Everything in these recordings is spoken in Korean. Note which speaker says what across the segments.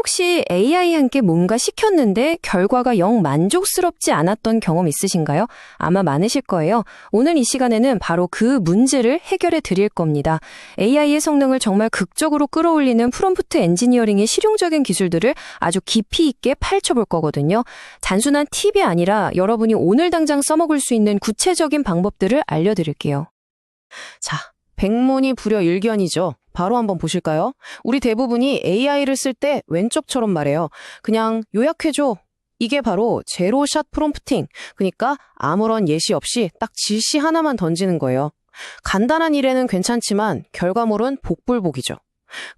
Speaker 1: 혹시 AI한테 뭔가 시켰는데 결과가 영 만족스럽지 않았던 경험 있으신가요? 아마 많으실 거예요. 오늘 이 시간에는 바로 그 문제를 해결해 드릴 겁니다. AI의 성능을 정말 극적으로 끌어올리는 프롬프트 엔지니어링의 실용적인 기술들을 아주 깊이 있게 파헤쳐 볼 거거든요. 단순한 팁이 아니라 여러분이 오늘 당장 써먹을 수 있는 구체적인 방법들을 알려드릴게요.
Speaker 2: 자, 백문이 불여일견이죠. 바로 한번 보실까요? 우리 대부분이 AI를 쓸 때 왼쪽처럼 말해요. 그냥 요약해줘. 이게 바로 제로샷 프롬프팅. 그러니까 아무런 예시 없이 딱 지시 하나만 던지는 거예요. 간단한 일에는 괜찮지만 결과물은 복불복이죠.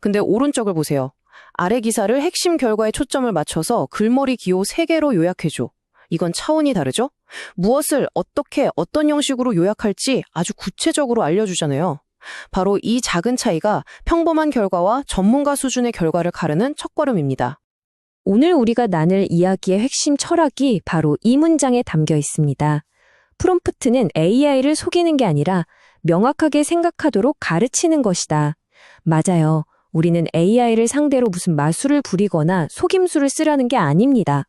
Speaker 2: 근데 오른쪽을 보세요. 아래 기사를 핵심 결과에 초점을 맞춰서 글머리 기호 3개로 요약해줘. 이건 차원이 다르죠? 무엇을 어떻게 어떤 형식으로 요약할지 아주 구체적으로 알려주잖아요. 바로 이 작은 차이가 평범한 결과와 전문가 수준의 결과를 가르는 첫걸음입니다.
Speaker 1: 오늘 우리가 나눌 이야기의 핵심 철학이 바로 이 문장에 담겨 있습니다. 프롬프트는 AI를 속이는 게 아니라 명확하게 생각하도록 가르치는 것이다. 맞아요. 우리는 AI를 상대로 무슨 마술을 부리거나 속임수를 쓰라는 게 아닙니다.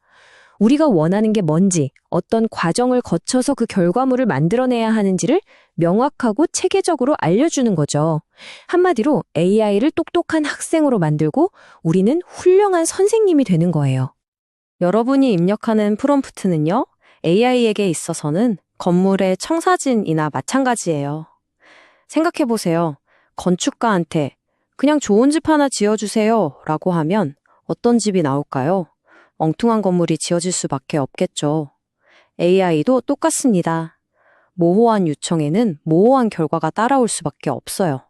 Speaker 1: 우리가 원하는 게 뭔지, 어떤 과정을 거쳐서 그 결과물을 만들어내야 하는지를 명확하고 체계적으로 알려주는 거죠. 한마디로 AI를 똑똑한 학생으로 만들고 우리는 훌륭한 선생님이 되는 거예요.
Speaker 2: 여러분이 입력하는 프롬프트는요, AI에게 있어서는 건물의 청사진이나 마찬가지예요. 생각해보세요. 건축가한테 그냥 좋은 집 하나 지어주세요 라고 하면 어떤 집이 나올까요? 엉뚱한 건물이 지어질 수밖에 없겠죠. AI도 똑같습니다. 모호한 요청에는 모호한 결과가 따라올 수밖에 없어요.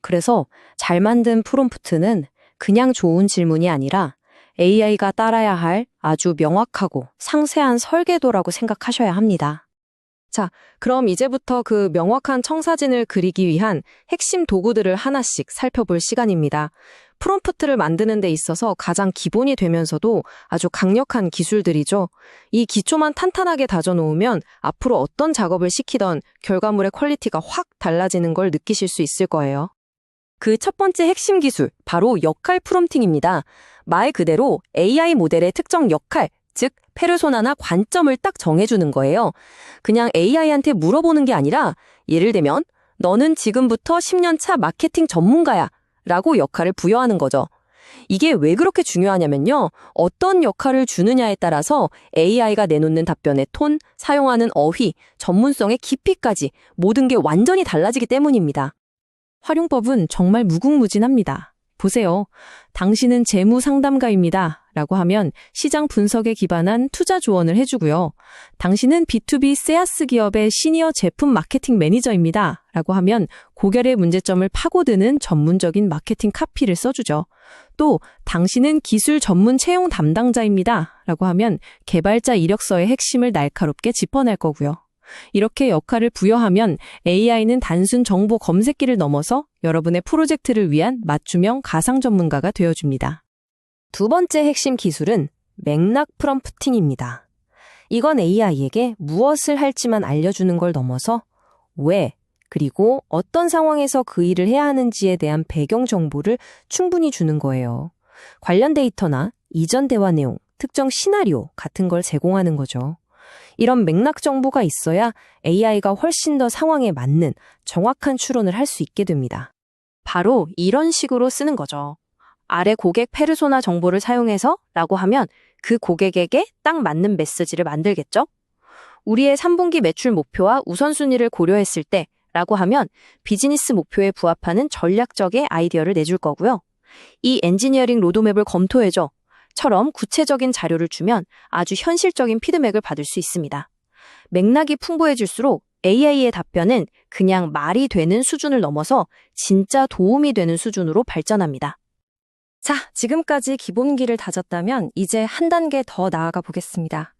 Speaker 2: 그래서 잘 만든 프롬프트는 그냥 좋은 질문이 아니라 AI가 따라야 할 아주 명확하고 상세한 설계도라고 생각하셔야 합니다. 자, 그럼 이제부터 그 명확한 청사진을 그리기 위한 핵심 도구들을 하나씩 살펴볼 시간입니다. 프롬프트를 만드는 데 있어서 가장 기본이 되면서도 아주 강력한 기술들이죠. 이 기초만 탄탄하게 다져놓으면 앞으로 어떤 작업을 시키던 결과물의 퀄리티가 확 달라지는 걸 느끼실 수 있을 거예요. 그 첫 번째 핵심 기술, 바로 역할 프롬프팅입니다. 말 그대로 AI 모델의 특정 역할, 즉 페르소나나 관점을 딱 정해주는 거예요. 그냥 AI한테 물어보는 게 아니라 예를 들면 너는 지금부터 10년 차 마케팅 전문가야 라고 역할을 부여하는 거죠. 이게 왜 그렇게 중요하냐면요. 어떤 역할을 주느냐에 따라서 AI가 내놓는 답변의 톤, 사용하는 어휘, 전문성의 깊이까지 모든 게 완전히 달라지기 때문입니다. 활용법은 정말 무궁무진합니다. 보세요. 당신은 재무 상담가입니다. 라고 하면 시장 분석에 기반한 투자 조언을 해주고요. 당신은 B2B 세아스 기업의 시니어 제품 마케팅 매니저입니다. 라고 하면 고결의 문제점을 파고드는 전문적인 마케팅 카피를 써주죠. 또 당신은 기술 전문 채용 담당자입니다. 라고 하면 개발자 이력서의 핵심을 날카롭게 짚어낼 거고요. 이렇게 역할을 부여하면 AI는 단순 정보 검색기를 넘어서 여러분의 프로젝트를 위한 맞춤형 가상 전문가가 되어줍니다. 두 번째 핵심 기술은 맥락 프롬프팅입니다. 이건 AI에게 무엇을 할지만 알려주는 걸 넘어서 왜, 그리고 어떤 상황에서 그 일을 해야 하는지에 대한 배경 정보를 충분히 주는 거예요. 관련 데이터나 이전 대화 내용, 특정 시나리오 같은 걸 제공하는 거죠. 이런 맥락 정보가 있어야 AI가 훨씬 더 상황에 맞는 정확한 추론을 할 수 있게 됩니다. 바로 이런 식으로 쓰는 거죠. 아래 고객 페르소나 정보를 사용해서 라고 하면 그 고객에게 딱 맞는 메시지를 만들겠죠? 우리의 3분기 매출 목표와 우선순위를 고려했을 때 라고 하면 비즈니스 목표에 부합하는 전략적인 아이디어를 내줄 거고요. 이 엔지니어링 로드맵을 검토해줘 처럼 구체적인 자료를 주면 아주 현실적인 피드백을 받을 수 있습니다. 맥락이 풍부해질수록 AI의 답변은 그냥 말이 되는 수준을 넘어서 진짜 도움이 되는 수준으로 발전합니다. 자, 지금까지 기본기를 다졌다면 이제 한 단계 더 나아가 보겠습니다.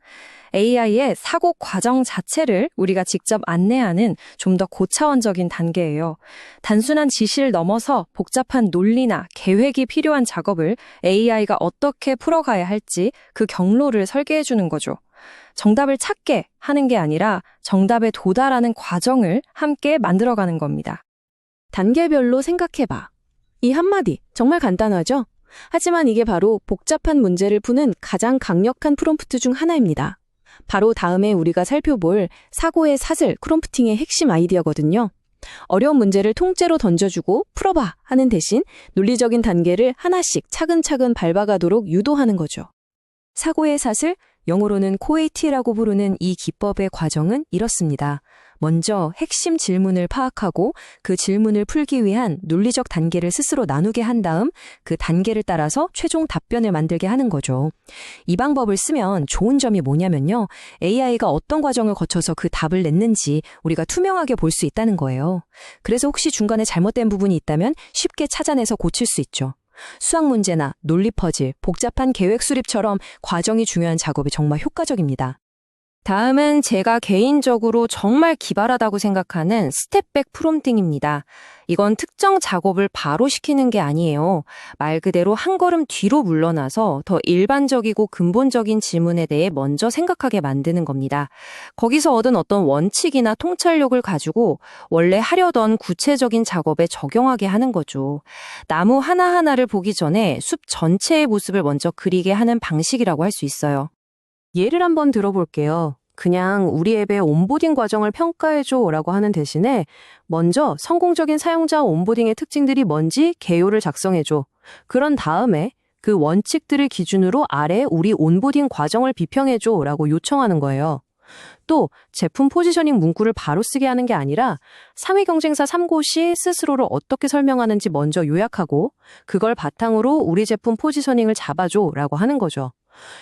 Speaker 2: AI의 사고 과정 자체를 우리가 직접 안내하는 좀 더 고차원적인 단계예요. 단순한 지시를 넘어서 복잡한 논리나 계획이 필요한 작업을 AI가 어떻게 풀어가야 할지 그 경로를 설계해 주는 거죠. 정답을 찾게 하는 게 아니라 정답에 도달하는 과정을 함께 만들어가는 겁니다. 단계별로 생각해봐. 이 한마디 정말 간단하죠?
Speaker 3: 하지만 이게 바로 복잡한 문제를 푸는 가장 강력한 프롬프트 중 하나입니다. 바로 다음에 우리가 살펴볼 사고의 사슬 프롬프팅의 핵심 아이디어거든요. 어려운 문제를 통째로 던져주고 풀어봐 하는 대신 논리적인 단계를 하나씩 차근차근 밟아가도록 유도하는 거죠.
Speaker 1: 사고의 사슬, 영어로는 코에이티라고 부르는 이 기법의 과정은 이렇습니다. 먼저 핵심 질문을 파악하고 그 질문을 풀기 위한 논리적 단계를 스스로 나누게 한 다음 그 단계를 따라서 최종 답변을 만들게 하는 거죠. 이 방법을 쓰면 좋은 점이 뭐냐면요. AI가 어떤 과정을 거쳐서 그 답을 냈는지 우리가 투명하게 볼 수 있다는 거예요. 그래서 혹시 중간에 잘못된 부분이 있다면 쉽게 찾아내서 고칠 수 있죠. 수학 문제나 논리 퍼즐, 복잡한 계획 수립처럼 과정이 중요한 작업이 정말 효과적입니다.
Speaker 2: 다음은 제가 개인적으로 정말 기발하다고 생각하는 스텝백 프롬프팅입니다. 이건 특정 작업을 바로 시키는 게 아니에요. 말 그대로 한 걸음 뒤로 물러나서 더 일반적이고 근본적인 질문에 대해 먼저 생각하게 만드는 겁니다. 거기서 얻은 어떤 원칙이나 통찰력을 가지고 원래 하려던 구체적인 작업에 적용하게 하는 거죠. 나무 하나하나를 보기 전에 숲 전체의 모습을 먼저 그리게 하는 방식이라고 할 수 있어요.
Speaker 3: 예를 한번 들어볼게요. 그냥 우리 앱의 온보딩 과정을 평가해줘 라고 하는 대신에 먼저 성공적인 사용자 온보딩의 특징들이 뭔지 개요를 작성해줘. 그런 다음에 그 원칙들을 기준으로 아래 우리 온보딩 과정을 비평해줘 라고 요청하는 거예요. 또 제품 포지셔닝 문구를 바로 쓰게 하는 게 아니라 상위 경쟁사 3곳이 스스로를 어떻게 설명하는지 먼저 요약하고 그걸 바탕으로 우리 제품 포지셔닝을 잡아줘 라고 하는 거죠.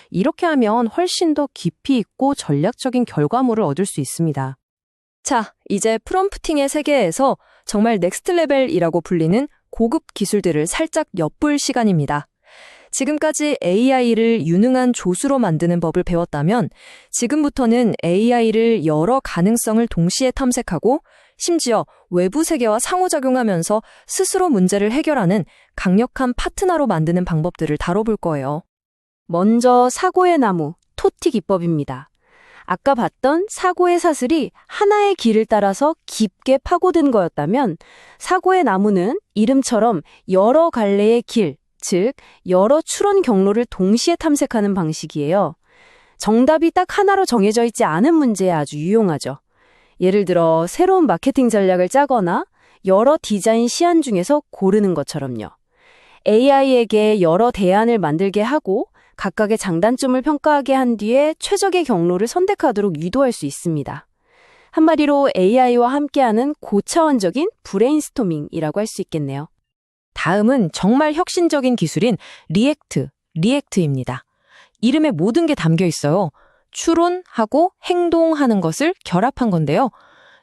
Speaker 3: 이렇게 하면 훨씬 더 깊이 있고 전략적인 결과물을 얻을 수 있습니다.
Speaker 1: 자, 이제 프롬프팅의 세계에서 정말 넥스트 레벨이라고 불리는 고급 기술들을 살짝 엿볼 시간입니다. 지금까지 AI를 유능한 조수로 만드는 법을 배웠다면 지금부터는 AI를 여러 가능성을 동시에 탐색하고 심지어 외부 세계와 상호작용하면서 스스로 문제를 해결하는 강력한 파트너로 만드는 방법들을 다뤄볼 거예요.
Speaker 3: 먼저 사고의 나무, 토티 기법입니다. 아까 봤던 사고의 사슬이 하나의 길을 따라서 깊게 파고든 거였다면 사고의 나무는 이름처럼 여러 갈래의 길, 즉 여러 추론 경로를 동시에 탐색하는 방식이에요. 정답이 딱 하나로 정해져 있지 않은 문제에 아주 유용하죠. 예를 들어 새로운 마케팅 전략을 짜거나 여러 디자인 시안 중에서 고르는 것처럼요. AI에게 여러 대안을 만들게 하고 각각의 장단점을 평가하게 한 뒤에 최적의 경로를 선택하도록 유도할 수 있습니다. 한마디로 AI와 함께하는 고차원적인 브레인스토밍이라고 할 수 있겠네요.
Speaker 1: 다음은 정말 혁신적인 기술인 리액트입니다. 이름에 모든 게 담겨 있어요. 추론하고 행동하는 것을 결합한 건데요.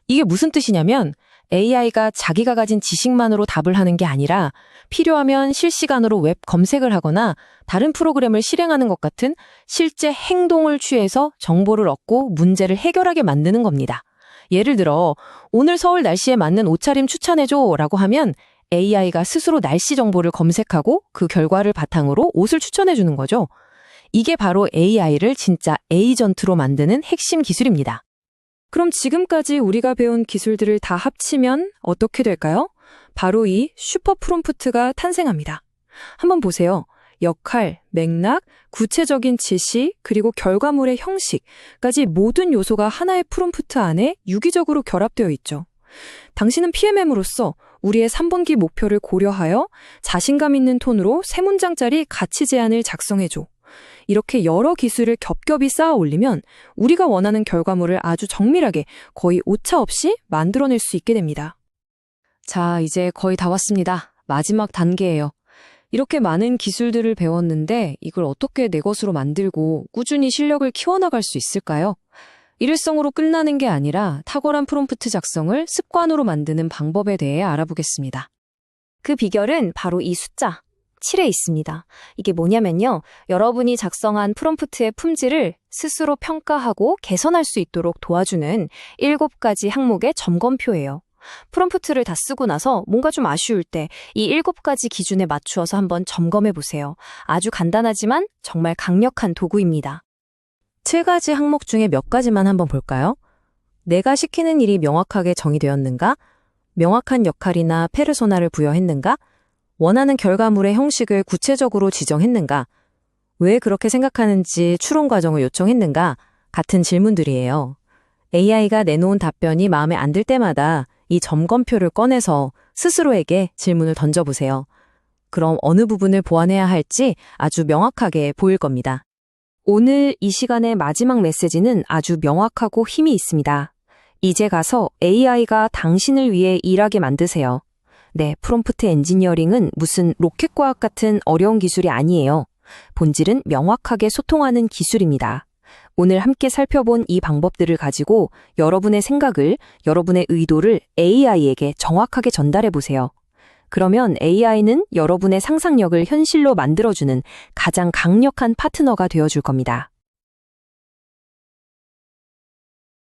Speaker 1: 이게 무슨 뜻이냐면 AI가 자기가 가진 지식만으로 답을 하는 게 아니라 필요하면 실시간으로 웹 검색을 하거나 다른 프로그램을 실행하는 것 같은 실제 행동을 취해서 정보를 얻고 문제를 해결하게 만드는 겁니다. 예를 들어 오늘 서울 날씨에 맞는 옷차림 추천해줘 라고 하면 AI가 스스로 날씨 정보를 검색하고 그 결과를 바탕으로 옷을 추천해주는 거죠. 이게 바로 AI를 진짜 에이전트로 만드는 핵심 기술입니다. 그럼 지금까지 우리가 배운 기술들을 다 합치면 어떻게 될까요? 바로 이 슈퍼 프롬프트가 탄생합니다. 한번 보세요. 역할, 맥락, 구체적인 지시, 그리고 결과물의 형식까지 모든 요소가 하나의 프롬프트 안에 유기적으로 결합되어 있죠. 당신은 PMM으로서 우리의 3분기 목표를 고려하여 자신감 있는 톤으로 3문장짜리 가치 제안을 작성해줘. 이렇게 여러 기술을 겹겹이 쌓아 올리면 우리가 원하는 결과물을 아주 정밀하게 거의 오차 없이 만들어낼 수 있게 됩니다. 자, 이제 거의 다 왔습니다. 마지막 단계예요. 이렇게 많은 기술들을 배웠는데 이걸 어떻게 내 것으로 만들고 꾸준히 실력을 키워나갈 수 있을까요? 일회성으로 끝나는 게 아니라 탁월한 프롬프트 작성을 습관으로 만드는 방법에 대해 알아보겠습니다.
Speaker 4: 그 비결은 바로 이 숫자 7에 있습니다. 이게 뭐냐면요. 여러분이 작성한 프롬프트의 품질을 스스로 평가하고 개선할 수 있도록 도와주는 7가지 항목의 점검표예요. 프롬프트를 다 쓰고 나서 뭔가 좀 아쉬울 때 이 7가지 기준에 맞추어서 한번 점검해 보세요. 아주 간단하지만 정말 강력한 도구입니다.
Speaker 1: 7가지 항목 중에 몇 가지만 한번 볼까요? 내가 시키는 일이 명확하게 정의되었는가? 명확한 역할이나 페르소나를 부여했는가?
Speaker 2: 원하는 결과물의 형식을 구체적으로 지정했는가? 왜 그렇게 생각하는지 추론 과정을 요청했는가? 같은 질문들이에요. AI가 내놓은 답변이 마음에 안 들 때마다 이 점검표를 꺼내서 스스로에게 질문을 던져보세요. 그럼 어느 부분을 보완해야 할지 아주 명확하게 보일 겁니다.
Speaker 1: 오늘 이 시간의 마지막 메시지는 아주 명확하고 힘이 있습니다. 이제 가서 AI가 당신을 위해 일하게 만드세요. 네, 프롬프트 엔지니어링은 무슨 로켓과학 같은 어려운 기술이 아니에요. 본질은 명확하게 소통하는 기술입니다. 오늘 함께 살펴본 이 방법들을 가지고 여러분의 생각을, 여러분의 의도를 AI에게 정확하게 전달해 보세요. 그러면 AI는 여러분의 상상력을 현실로 만들어주는 가장 강력한 파트너가 되어줄 겁니다.